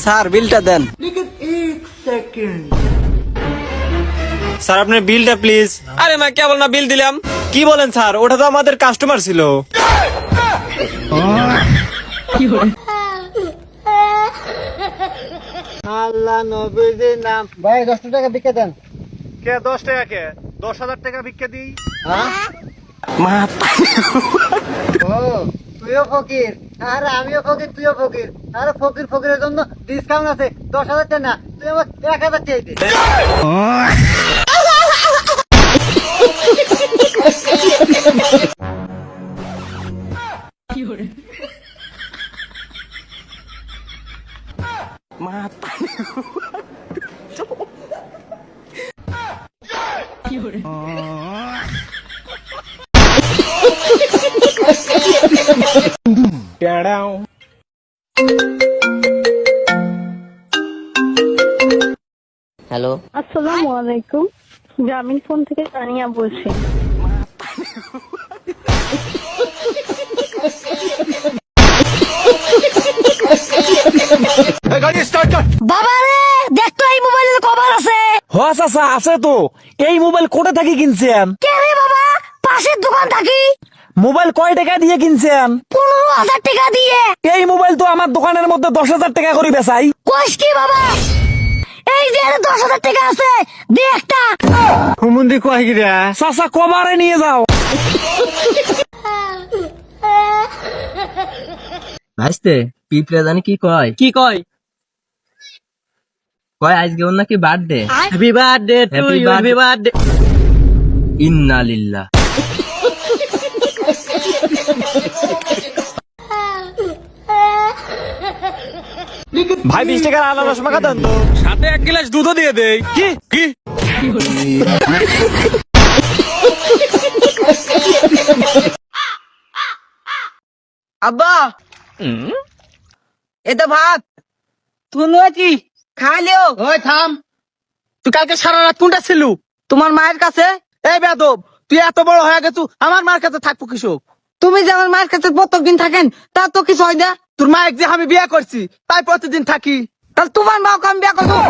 Sir বিলটা দেন। Sir আপনার বিলটা প্লিজ। আরে মা কেবল না বিল দিলাম। কি বলেন স্যার, ওটা তো আমাদের কাস্টমার ছিল। আল্লাহ নবীর নাম। ভাই 10 টাকা বিকে দেন। কে 10 টাকা কে? 10,000 টাকা ভিক্ষা দিই। হ্যাঁ ও তুইও ফকির, আরে আমিও ফকির, তুইও ফকির। আরে ফকির ফকিরের জন্য ডিসকাউন্ট আছে 10,000 টাকা না, তুই আমার 1,000 টাকা দে। হ্যালো, আসসালামু আলাইকুম। গ্রামীণ ফোন থেকে তানিয়া বলছি। বাবা রে, দেখ তো এই মোবাইলের কভার আছে। হ্যাঁ চাচা আছে তো। এই মোবাইল কোথা থেকে কিনছেন? কে রে বাবা? পাশের দোকান থাকি। মোবাইল কয় টাকা দিয়ে কিনছেন? 15,000 টাকা দিয়ে। এই মোবাইল তো আমার দোকানের মধ্যে 10,000 টাকা করে বেচাই। কইস কি বাবা? এই যে 10,000 টাকা আছে, দে একটা। হুমুন্দি কয় কি রে? চাচা কবারে নিয়ে যাও। ভাইস্তে পিঁপড়ে জানি কি কয়? কি কয়? কয় আজকে ওর নাকি birthday. Happy birthday to Happy you, happy birthday. Birthday. ইন্না লিল্লাহ। ভাই 20 টাকার আনারস মাখা দেন তো। সাথে 1 গ্লাস দুধও দিয়ে দেই। কি কি? আব্বা এটা ভাত তুই কি খাইলেও। ওই থাম, তুই কালকে সারা রাত কোনটা ছিল? তোমার মায়ের কাছে। এই বেয়াদব, তুই এত বড় হয়ে গেছু, আমার মার কাছে থাকবো কৃষক। তুমি যে আমার মায়ের কাছে প্রত্যেকদিন থাকেন, তা তো কিছু হয় না। তোর মায়ের যে আমি বিয়ে করছি, তাই প্রতিদিন থাকি। তাহলে তোমার মাকে আমি বিয়ে করবো।